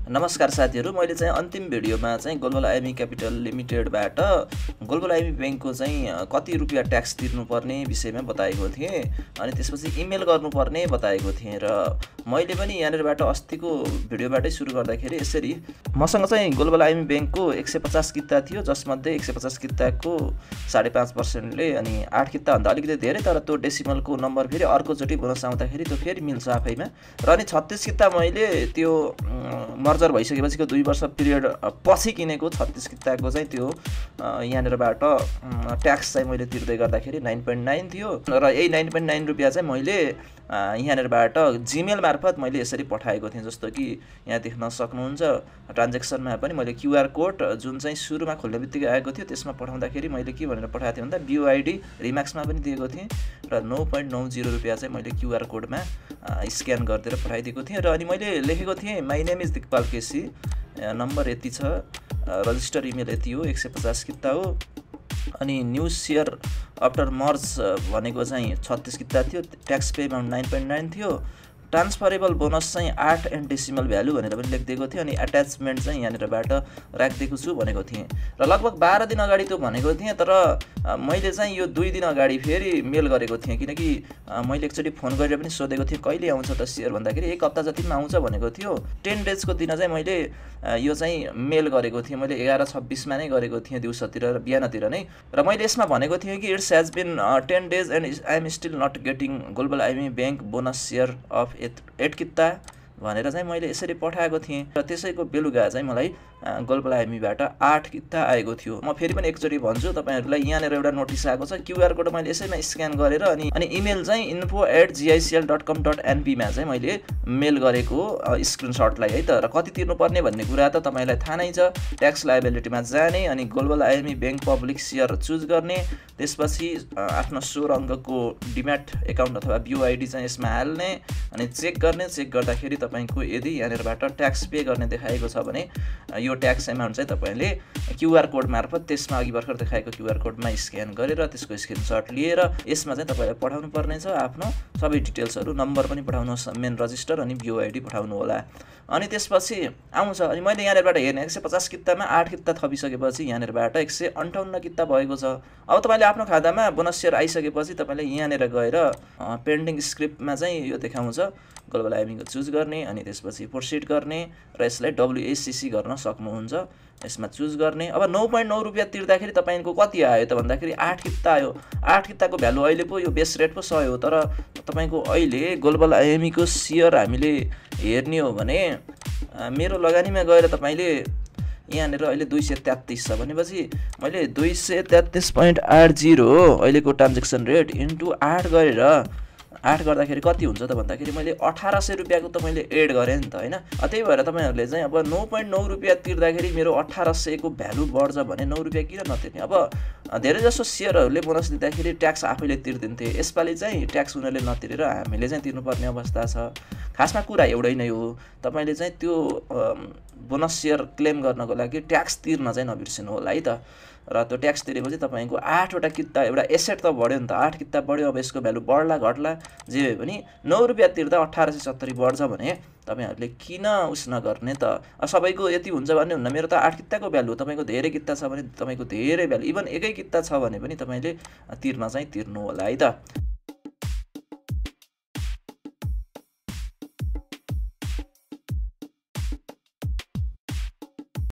नमस्कार साथीहरु, मैले चाहिँ अन्तिम भिडियोमा चाहिँ ग्लोबल आइएमई क्यापिटल लिमिटेडबाट ग्लोबल आइएमई बैंकको चाहिँ कति रुपैयाँ ट्याक्स तिर्नुपर्ने विषयमा बताएको थिएँ अनि त्यसपछि इमेल गर्नुपर्ने बताएको थिएँ र मैले पनि यहाँनिरबाट अस्तिको भिडियोबाटै सुरु गर्दाखेरि यसरी मसँग चाहिँ ग्लोबल आइएमई बैंकको 150 किता थियो, जसमध्ये 150 किताको 5.5% ले अनि 8 किता भन्दा अलिकति धेरै, तर त्यो डेसिमलको नम्बर फेरि अर्कोचोटि बोनस आउँदाखेरि त्यो फेरि मिल्छ आफैमा। र अनि 36 किता मैले त्यो मर्जर भइसकेपछिको 2 वर्ष पिरियड पछि किनेको 36 किताको चाहिँ त्यो यहाँनिरबाट ट्याक्स चाहिँ मैले तिर्दै गर्दाखेरि 9.9 थियो र यही 9.9 रुपैयाँ चाहिँ मैले यहाँनिरबाट जीमेल मार्फत मैले यसरी पठाएको थिएँ। जस्तो कि यहाँ देख्न सक्नुहुन्छ ट्रान्ज्याक्सनमा पनि मैले क्युआर कोड जुन चाहिँ सुरुमा खोल्ने बित्तिकै आएको थियो त्यसमा पठाउँदाखेरि मैले के भनेर पठाएको थिएँ भन्दा BOID रिमाक्समा पनि दिएको थिएँ र 9.90 रुपैयाँ चाहिँ मैले क्युआर कोडमा स्क्यान गरिदिएर पठाइदिएको थिएँ। र अनि मैले लेखेको थिएँ my name is Dikpal KC, number यति छ, रजिस्टर इमेल यति हो, 150 किता हो, अनि न्यू सेयर आफ्टर मर्ज भनेको चाहिँ 36 किता थियो, ट्याक्स पे अमाउन्ट 9.9 थियो, ट्रान्सफरेबल बोनस चाहिँ 8 एन्ड डेसिमल भ्यालु भनेर पनि लेखिदिएको थियो, अनि एट्याचमेन्ट चाहिँ यहाँनिरबाट राखिदिएको छु भनेको थिएँ र लगभग 12 दिन अगाडि त्यो भनेको थिएँ। तर मैले चाहिँ यो 2 दिन अगाडि फेरि मेल गरेको थिएँ, किनकि मैले एकचोटि फोन गरेर पनि सोधेको थिएँ कहिले आउँछ त सेयर भन्दाखेरि 1 हप्ता जतिमा आउँछ भनेको थियो। 10 डेजको दिन चाहिँ मैले यो चाहिँ मेल गरेको थिएँ, मैले 11:26 मा नै गरेको थिएँ दिउँसोतिर र बिहानतिर नै। र मैले यसमा भनेको थिएँ कि it's has been 10 days and I am still not getting Global IME Bank bonus share of 8 किता भनेर चाहिँ मैले यसरी पठाएको थिएँ र त्यसैको बेलुका चाहिँ मलाई ग्लोबल आइएमईबाट 8 किता आएको थियो। म फेरि पनि एकचोटि भन्छु तपाईहरुलाई, यहाँनिर एउटा नोटिस आएको छ, क्युआर कोड मैले यसैमा स्क्यान गरेर अनि इमेल चाहिँ info@gicl.com.np मा चाहिँ मैले मेल गरेको स्क्रिनशटलाई है त। र कति तिर्नुपर्ने भन्ने कुरा त तपाईलाई थाहा नै छ। ट्याक्स लायबिलिटीमा जाने अनि global IME bank public share choose गर्ने, त्यसपछि आफ्नो 16 अङ्कको डिम्याट एकाउन्ट अथवा BOID चाहिँ यसमा हाल्ने अनि चेक गर्ने। चेक गर्दाखेरि तपाईको यदि यहाँनिरबाट ट्याक्स पे गर्ने देखाएको छ भने यो ट्याक्स एमाउन्ट चाहिँ तपाईले क्युआर कोड मार्फत त्यसमा अघि भर्खर देखाएको क्युआर कोडमा स्क्यान गरेर त्यसको स्क्रिनशट लिएर यसमा चाहिँ तपाईले पठाउनु पर्ने छ आफ्नो सबै डिटेल्सहरु, नम्बर पनि पठाउनुहोस्, मेन रजिस्टर अनि BOID पठाउनु होला। अनि त्यसपछि आउँछ। अनि मैले यहाँनिरबाट हेर्ने 150 कितामा 8 किता थपिसकेपछि यहाँनिरबाट 158 किता भएको छ। अब तपाईले आफ्नो खातामा बोनस सेयर आइसकेपछि तपाईले यहाँनिर गएर पेन्डिङ स्क्रिप्टमा चाहिँ यो देखाउँछ ग्लोबल आइएमई को चुज गर्ने अनि त्यसपछि प्रोसिड गर्ने र यसलाई WACC गर्न सक्नुहुन्छ। यसमा चुज गर्ने। अब 9.9 रुपैयाँ तिर्दाखेरि तपाईको कति आयो त भन्दाखेरि 8 किता आयो। 8 किताको भ्यालु अहिले पो यो बेस रेट पो 100 हो, तर तपाईको अहिले ग्लोबल आइएमई को सेयर हामीले हेर्ने हो भने मेरो लगानीमा गएर तपाईले यहाँनिर अहिले 233 छ भनेपछि मैले 233.80 अहिलेको ट्रान्ज्याक्सन रेट इन्टु 8 गरेर 8 गर्दाखेरि कति हुन्छ त भन्दाखेरि मैले 1800 रुपैयाँको त मैले एड गरेँ नि त हैन। त्यही भएर तपाईहरुले चाहिँ अब 9.9 रुपैयाँ तिर्दाखेरि मेरो 1800 को भ्यालु बढ्छ भने 9 रुपैयाँ किन नतिर्ने। अब धेरै जसो सेयरहरुले बोनस दिँदाखेरि ट्याक्स आफैले तिर्दिन्थे, यसपालि चाहिँ ट्याक्स उनीहरुले नतिरेर हामीले चाहिँ तिर्नुपर्ने अवस्था छ। खासमा कुरा एउटै नै हो, तपाईले चाहिँ त्यो बोनस सेयर क्लेम गर्नको लागि ट्याक्स तिर्न चाहिँ नबिर्सिनु होला है त। र त्यो ट्याक्स तिरेपछि तपाईको 8 वटा किता एउटा एसेट त बढ्यो नि त, 8 किता बढ्यो। अब यसको भ्यालु बढ्ला घट्ला जे भए पनि 9 रुपैयाँ तिर्दा 1870 बढ्छ भने तपाईहरुले किन उस नगर्ने त। सबैको यति हुन्छ भन्ने हुन्न। मेरो त 8 किताको भ्यालु, तपाईको धेरै किता छ भने तपाईको धेरै भ्यालु, इभन एकै किता छ भने पनि तपाईले तिर्न चाहिँ तिर्नु होला है त।